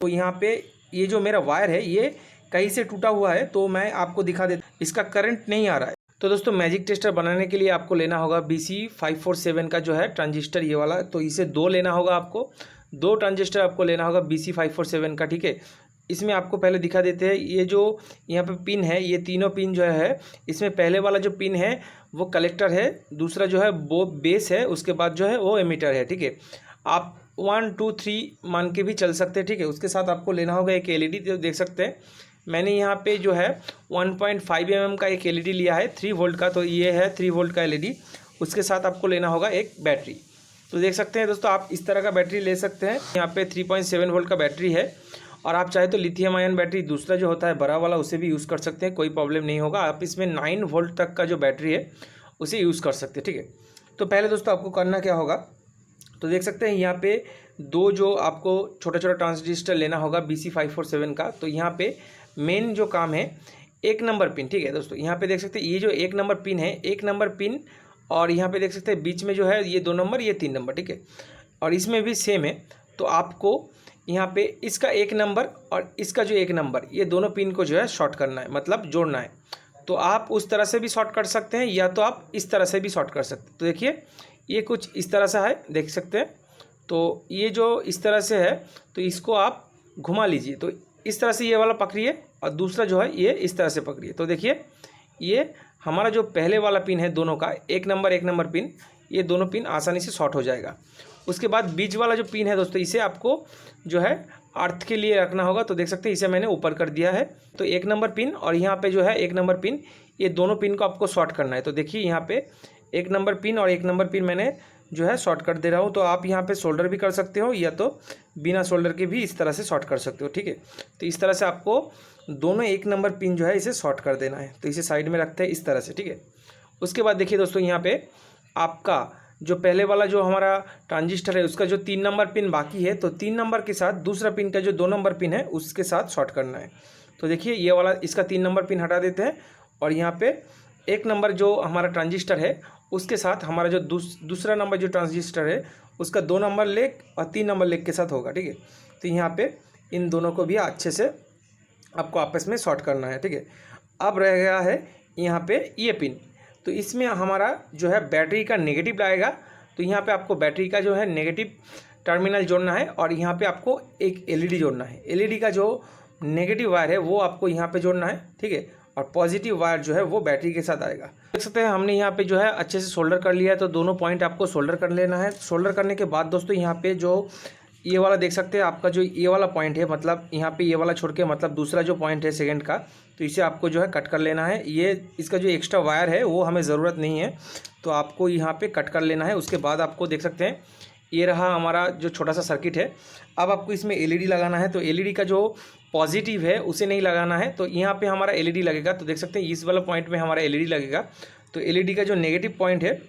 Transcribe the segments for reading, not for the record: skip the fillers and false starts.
तो यहाँ पे ये जो मेरा वायर है ये कहीं से टूटा हुआ है, तो मैं आपको दिखा देता, इसका करंट नहीं आ रहा है। तो दोस्तों मैजिक टेस्टर बनाने के लिए आपको लेना होगा BC547 का जो है ट्रांजिस्टर, ये वाला। तो इसे 2 लेना होगा आपको, 2 ट्रांजिस्टर आपको लेना होगा BC547 का, ठीक है। इसमें आपको पहले दिखा देते हैं, ये जो यहाँ पे पिन है, ये तीनों पिन जो है, इसमें पहले वाला जो पिन है वो कलेक्टर है, दूसरा जो है वो बेस है, उसके बाद जो है वो एमीटर है, ठीक है। आप 1 2 3 मान के भी चल सकते हैं, ठीक है। उसके साथ आपको लेना होगा एक एलईडी। तो देख सकते हैं मैंने यहाँ पे जो है 1.5 mm का एक एलईडी लिया है 3 वोल्ट का, तो ये है 3 वोल्ट का एलईडी। उसके साथ आपको लेना होगा एक बैटरी। तो देख सकते हैं दोस्तों, आप इस तरह का बैटरी ले सकते हैं। यहाँ पे 3.7 वोल्ट का बैटरी है, और आप चाहे तो लिथियम आयन बैटरी दूसरा जो होता है बड़ा वाला, उसे भी यूज़ कर सकते हैं, कोई प्रॉब्लम नहीं होगा। आप इसमें 9 वोल्ट तक का जो बैटरी है उसे यूज़ कर सकते हैं, ठीक है। तो पहले दोस्तों आपको करना क्या होगा, तो देख सकते हैं यहाँ पे 2 जो आपको छोटा छोटा ट्रांजिस्टर लेना होगा BC547 का। तो यहाँ पे मेन जो काम है 1 नंबर पिन, ठीक है दोस्तों। यहाँ पे देख सकते हैं ये जो 1 नंबर पिन है, 1 नंबर पिन, और यहाँ पे देख सकते हैं बीच में जो है ये 2 नंबर, ये 3 नंबर, ठीक है। और इसमें भी सेम है। तो आपको यहाँ पे इसका 1 नंबर और इसका जो 1 नंबर, ये दोनों पिन को जो है शॉर्ट करना है, मतलब जोड़ना है। तो आप उस तरह से भी शॉर्ट कर सकते हैं, या तो आप इस तरह से भी शॉर्ट कर सकते हैं। तो देखिए ये कुछ इस तरह से है, देख सकते हैं। तो ये जो इस तरह से है, तो इसको आप घुमा लीजिए। तो इस तरह से ये वाला पकड़िए, और दूसरा जो है ये इस तरह से पकड़िए। तो देखिए ये हमारा जो पहले वाला पिन है दोनों का 1 नंबर पिन, ये दोनों पिन आसानी से शॉर्ट हो जाएगा। उसके बाद बीच वाला जो पिन है दोस्तों, इसे आपको जो है अर्थ के लिए रखना होगा। तो देख सकते हैं इसे मैंने ऊपर कर दिया है। तो 1 नंबर पिन और यहाँ पे जो है 1 नंबर पिन, ये दोनों पिन को आपको शॉर्ट करना है। तो देखिए यहाँ पे 1 नंबर पिन और 1 नंबर पिन मैंने जो है शॉर्ट कर दे रहा हूँ। तो आप यहाँ पे सोल्डर भी कर सकते हो, या तो बिना सोल्डर के भी इस तरह से शॉर्ट कर सकते हो, ठीक है। तो इस तरह से आपको दोनों 1 नंबर पिन जो है इसे शॉर्ट कर देना है। तो इसे साइड में रखते हैं इस तरह से, ठीक है। उसके बाद देखिए दोस्तों, यहाँ पे आपका जो पहले वाला जो हमारा ट्रांजिस्टर है उसका जो 3 नंबर पिन बाकी है, तो 3 नंबर के साथ दूसरा पिन का जो 2 नंबर पिन है उसके साथ शॉर्ट करना है। तो देखिए ये वाला, इसका 3 नंबर पिन हटा देते हैं, और यहाँ पे 1 नंबर जो हमारा ट्रांजिस्टर है उसके साथ हमारा जो दूसरा नंबर जो ट्रांजिस्टर है उसका 2 नंबर लेग और 3 नंबर लेग के साथ होगा, ठीक है। तो यहाँ पे इन दोनों को भी अच्छे से आपको आपस में शॉर्ट करना है, ठीक है। अब रह गया है यहाँ पे ये पिन। तो इसमें हमारा जो है बैटरी का नेगेटिव लाएगा। तो यहाँ पे आपको बैटरी का जो है नेगेटिव टर्मिनल जोड़ना है, और यहाँ पे आपको एक एलईडी जोड़ना है। एलईडी का जो नेगेटिव वायर है वो आपको यहाँ पे जोड़ना है, ठीक है। और पॉजिटिव वायर जो है वो बैटरी के साथ आएगा। देख सकते हैं हमने यहाँ पे जो है अच्छे से सोल्डर कर लिया है। तो दोनों पॉइंट आपको सोल्डर कर लेना है। सोल्डर करने के बाद दोस्तों यहाँ पे जो ये वाला देख सकते हैं, आपका जो ये वाला पॉइंट है, मतलब यहाँ पे ये वाला छोड़ के, मतलब दूसरा जो पॉइंट है सेकंड का, तो इसे आपको जो है कट कर लेना है। ये इसका जो एक्स्ट्रा वायर है वो हमें ज़रूरत नहीं है, तो आपको यहाँ पे कट कर लेना है। उसके बाद आपको देख सकते हैं ये रहा हमारा जो छोटा सा सर्किट है। अब आपको इसमें एलईडी लगाना है। तो एलईडी का जो पॉजिटिव है उसे नहीं लगाना है, तो यहाँ पे हमारा एलईडी लगेगा। तो देख सकते हैं इस वाला पॉइंट में हमारा एलईडी लगेगा। तो एलईडी का जो नेगेटिव पॉइंट है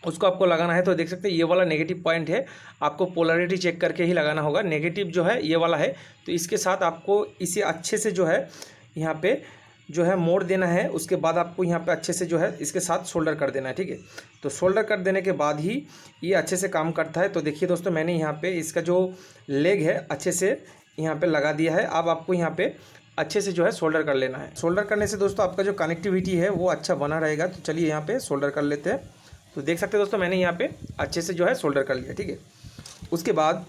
उसको आपको लगाना है। तो देख सकते हैं ये वाला नेगेटिव पॉइंट है, आपको पोलैरिटी चेक करके ही लगाना होगा। नेगेटिव जो है ये वाला है, तो इसके साथ आपको इसे अच्छे से जो है यहाँ पे जो है मोड़ देना है। उसके बाद आपको यहाँ पे अच्छे से जो है इसके साथ सोल्डर कर देना है, ठीक है। तो सोल्डर कर देने के बाद ही ये अच्छे से काम करता है। तो देखिए दोस्तों, मैंने यहाँ पे इसका जो लेग है अच्छे से यहाँ पे लगा दिया है। अब आपको यहाँ पे अच्छे से जो है सोल्डर कर लेना है। सोल्डर करने से दोस्तों आपका जो कनेक्टिविटी है वो अच्छा बना रहेगा। तो चलिए यहाँ पे सोल्डर कर लेते हैं। तो देख सकते हैं दोस्तों, मैंने यहाँ पे अच्छे से जो है सोल्डर कर लिया, ठीक है। उसके बाद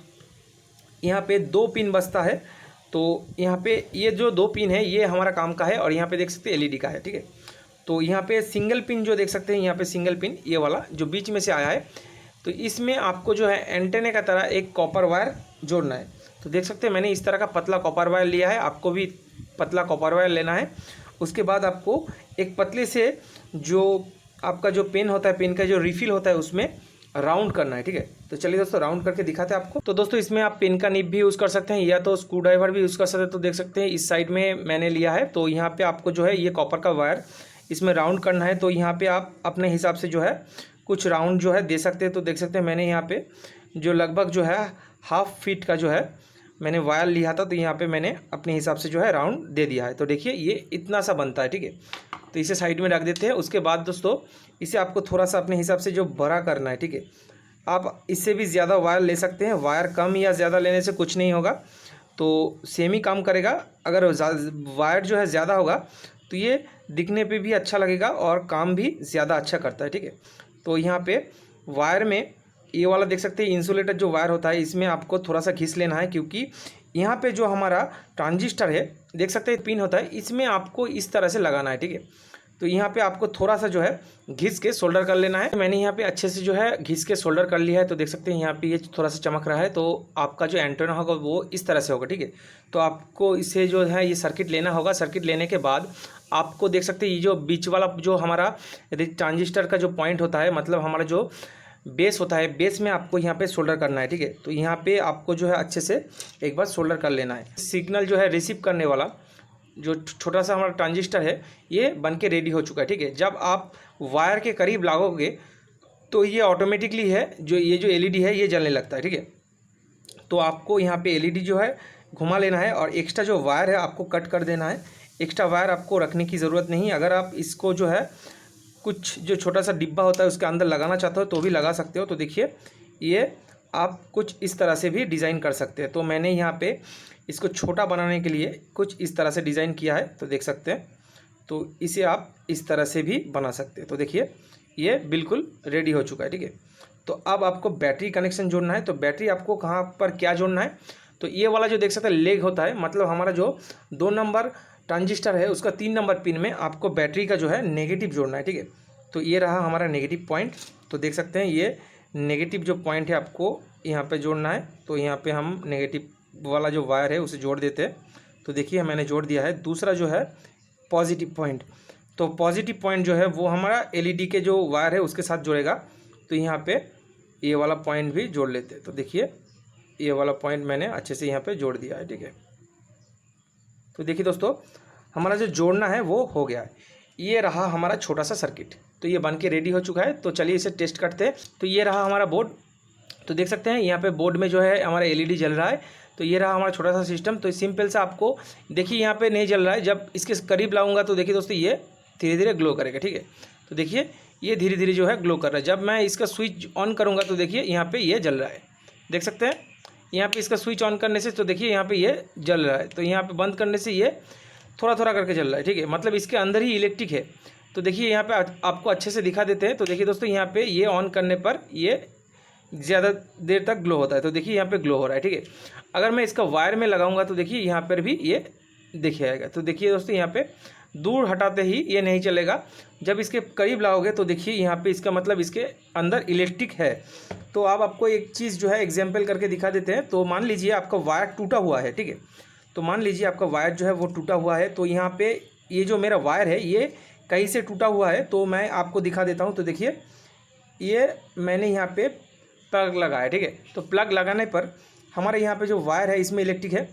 यहाँ पे 2 पिन बचता है। तो यहाँ पे ये जो 2 पिन है ये हमारा काम का है, और यहाँ पे देख सकते हैं एलईडी का है, ठीक है। तो यहाँ पे सिंगल पिन जो देख सकते हैं, यहाँ पे सिंगल पिन ये वाला जो बीच में से आया है, तो इसमें आपको जो है एंटेने का तरह एक कॉपर वायर जोड़ना है। तो देख सकते हैं मैंने इस तरह का पतला कॉपर वायर लिया है, आपको भी पतला कॉपर वायर लेना है। उसके बाद आपको एक पतले से जो आपका जो पेन होता है, पेन का जो रिफिल होता है उसमें राउंड करना है, ठीक है। तो चलिए दोस्तों राउंड करके दिखाते हैं आपको। तो दोस्तों इसमें आप पेन का निब भी यूज़ कर सकते हैं, या तो स्क्रू ड्राइवर भी यूज़ कर सकते हैं। तो देख सकते हैं इस साइड में मैंने लिया है। तो यहाँ पे आपको जो है ये कॉपर का वायर इसमें राउंड करना है। तो यहाँ पे आप अपने हिसाब से जो है कुछ राउंड जो है दे सकते हैं। तो देख सकते हैं मैंने यहाँ पे जो लगभग जो है 1/2 फीट का जो है मैंने वायर लिया था। तो यहाँ पे मैंने अपने हिसाब से जो है राउंड दे दिया है। तो देखिए ये इतना सा बनता है, ठीक है। तो इसे साइड में रख देते हैं। उसके बाद दोस्तों इसे आपको थोड़ा सा अपने हिसाब से जो बड़ा करना है, ठीक है। आप इससे भी ज़्यादा वायर ले सकते हैं, वायर कम या ज़्यादा लेने से कुछ नहीं होगा। तो सेम ही काम करेगा। अगर वायर जो है ज़्यादा होगा तो ये दिखने पे भी अच्छा लगेगा और काम भी ज़्यादा अच्छा करता है, ठीक है। तो यहाँ पे वायर में ये वाला देख सकते हैं, इंसुलेटर जो वायर होता है इसमें आपको थोड़ा सा घिस लेना है, क्योंकि यहाँ पे जो हमारा ट्रांजिस्टर है देख सकते हैं पिन होता है, इसमें आपको इस तरह से लगाना है, ठीक है। तो यहाँ पे आपको थोड़ा सा जो है घिस के सोल्डर कर लेना है। मैंने यहाँ पे अच्छे से जो है घिस के सोल्डर कर लिया है। तो देख सकते हैं यहाँ पे ये थोड़ा सा चमक रहा है। तो आपका जो एंटेना होगा वो इस तरह से होगा, ठीक है। तो आपको इसे जो है ये सर्किट लेना होगा। सर्किट लेने के बाद आपको देख सकते हैं ये जो बीच वाला जो हमारा ट्रांजिस्टर का जो पॉइंट होता है, मतलब हमारा जो बेस होता है, बेस में आपको यहाँ पे सोल्डर करना है, ठीक है। तो यहाँ पे आपको जो है अच्छे से एक बार सोल्डर कर लेना है। सिग्नल जो है रिसीव करने वाला जो छोटा सा हमारा ट्रांजिस्टर है ये बन के रेडी हो चुका है, ठीक है। जब आप वायर के करीब लागोगे तो ये ऑटोमेटिकली है जो ये जो एलईडी है ये जलने लगता है, ठीक है। तो आपको यहाँ पे एलईडी जो है घुमा लेना है और एक्स्ट्रा जो वायर है आपको कट कर देना है। एक्स्ट्रा वायर आपको रखने की ज़रूरत नहीं। अगर आप इसको जो है कुछ जो छोटा सा डिब्बा होता है उसके अंदर लगाना चाहते हो तो भी लगा सकते हो। तो देखिए ये आप कुछ इस तरह से भी डिज़ाइन कर सकते हैं। तो मैंने यहाँ पे इसको छोटा बनाने के लिए कुछ इस तरह से डिज़ाइन किया है, तो देख सकते हैं। तो इसे आप इस तरह से भी बना सकते हैं। तो देखिए ये बिल्कुल रेडी हो चुका है, ठीक है। तो अब आपको बैटरी कनेक्शन जोड़ना है। तो बैटरी आपको कहाँ पर क्या जोड़ना है, तो ये वाला जो देख सकते हैं लेग होता है, मतलब हमारा जो 2 नंबर ट्रांजिस्टर है उसका 3 नंबर पिन में आपको बैटरी का जो है नेगेटिव जोड़ना है, ठीक है। तो ये रहा हमारा नेगेटिव पॉइंट। तो देख सकते हैं ये नेगेटिव जो पॉइंट है आपको यहाँ पे जोड़ना है। तो यहाँ पे हम नेगेटिव वाला जो वायर है उसे जोड़ देते हैं। तो देखिए मैंने जोड़ दिया है। दूसरा जो है पॉजिटिव पॉइंट, तो पॉजिटिव पॉइंट जो है वो हमारा एलईडी के जो वायर है उसके साथ जुड़ेगा। तो यहाँ पे ये वाला पॉइंट भी जोड़ लेते हैं। तो देखिए ये वाला पॉइंट मैंने अच्छे से यहाँ पे जोड़ दिया है, ठीक है। तो देखिए दोस्तों हमारा जो जोड़ना है वो हो गया है। ये रहा हमारा छोटा सा सर्किट। तो ये बन के रेडी हो चुका है। तो चलिए इसे टेस्ट करते हैं। तो ये रहा हमारा बोर्ड। तो देख सकते हैं यहाँ पे बोर्ड में जो है हमारा एलईडी जल रहा है। तो ये रहा हमारा छोटा सा सिस्टम। तो सिंपल सा आपको देखिए यहाँ पे नहीं जल रहा है। जब इसके करीब लाऊंगा तो देखिए दोस्तों ये धीरे धीरे ग्लो करेगा, ठीक है। तो देखिए ये धीरे धीरे जो है ग्लो कर रहा है। जब मैं इसका स्विच ऑन करूँगा तो देखिए यहाँ पे ये जल रहा है, देख सकते हैं। यहाँ पे इसका स्विच ऑन करने से तो देखिए यहाँ पे ये जल रहा है। तो यहाँ पे बंद करने से ये थोड़ा थोड़ा करके जल रहा है, ठीक है। मतलब इसके अंदर ही इलेक्ट्रिक है। तो देखिए यहाँ पे आपको अच्छे से दिखा देते हैं। तो देखिए दोस्तों यहाँ पे ये ऑन करने पर ये ज़्यादा देर तक ग्लो होता है। तो देखिए यहाँ पे ग्लो हो रहा है, ठीक है। अगर मैं इसका वायर में लगाऊंगा तो देखिए यहाँ पर भी ये दिख आएगा। तो देखिए दोस्तों यहाँ पे दूर हटाते ही ये नहीं चलेगा। जब इसके करीब लाओगे तो देखिए यहाँ पे इसका मतलब इसके अंदर इलेक्ट्रिक है। तो अब आपको एक चीज़ जो है एग्जाम्पल करके दिखा देते हैं। तो मान लीजिए आपका वायर टूटा हुआ है, ठीक है। तो मान लीजिए आपका वायर जो है वो टूटा हुआ है। तो यहाँ पे ये जो मेरा वायर है ये कहीं से टूटा हुआ है। तो मैं आपको दिखा देता हूँ। तो देखिए ये मैंने यहाँ पे प्लग लगाया, ठीक है। तो प्लग लगाने पर हमारे यहाँ पे जो वायर है इसमें इलेक्ट्रिक है।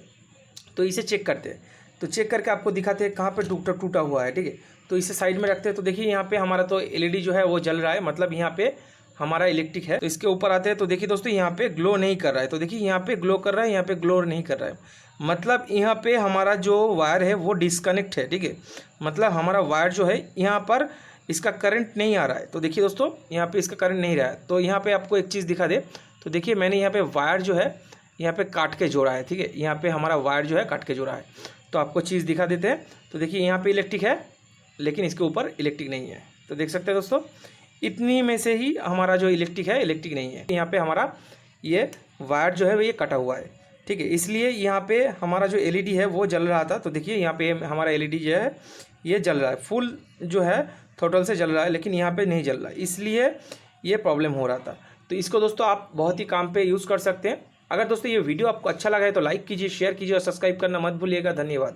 तो इसे चेक करते हैं। तो चेक करके आपको दिखाते हैं कहाँ पे टूटा हुआ है, ठीक है। तो इसे साइड में रखते हैं। तो देखिए यहाँ पे हमारा तो एलईडी जो है वो जल रहा है, मतलब यहाँ पे हमारा इलेक्ट्रिक है। तो इसके ऊपर आते हैं तो देखिए दोस्तों यहाँ पे ग्लो नहीं कर रहा है। तो देखिए यहाँ पे ग्लो कर रहा है, यहाँ पे ग्लो नहीं कर रहा है। मतलब यहाँ पे हमारा जो वायर है वो डिस्कनेक्ट है, ठीक है। मतलब हमारा वायर जो है यहाँ पर इसका करंट नहीं आ रहा है। तो देखिए दोस्तों यहाँ पे इसका करंट नहीं रहा है। तो यहाँ पे आपको एक चीज़ दिखा दे। तो देखिए मैंने यहाँ पे वायर जो है यहाँ पे काट के जोड़ा है, ठीक है। यहाँ पे हमारा वायर जो है काट के जोड़ा है। तो आपको चीज़ दिखा देते हैं। तो देखिए यहाँ पे इलेक्ट्रिक है लेकिन इसके ऊपर इलेक्ट्रिक नहीं है। तो देख सकते हैं दोस्तों इतनी में से ही हमारा जो इलेक्ट्रिक है इलेक्ट्रिक नहीं है। यहाँ पे हमारा ये वायर जो है वो ये कटा हुआ है, ठीक है। इसलिए यहाँ पे हमारा जो एलईडी है वो जल रहा था। तो देखिए यहाँ पे हमारा एलईडी जो है ये जल रहा है, फुल जो है टोटल से जल रहा है, लेकिन यहाँ पे नहीं जल रहा है, इसलिए ये प्रॉब्लम हो रहा था। तो इसको दोस्तों आप बहुत ही काम पे यूज़ कर सकते हैं। अगर दोस्तों ये वीडियो आपको अच्छा लगा है तो लाइक कीजिए, शेयर कीजिए और सब्सक्राइब करना मत भूलिएगा। धन्यवाद।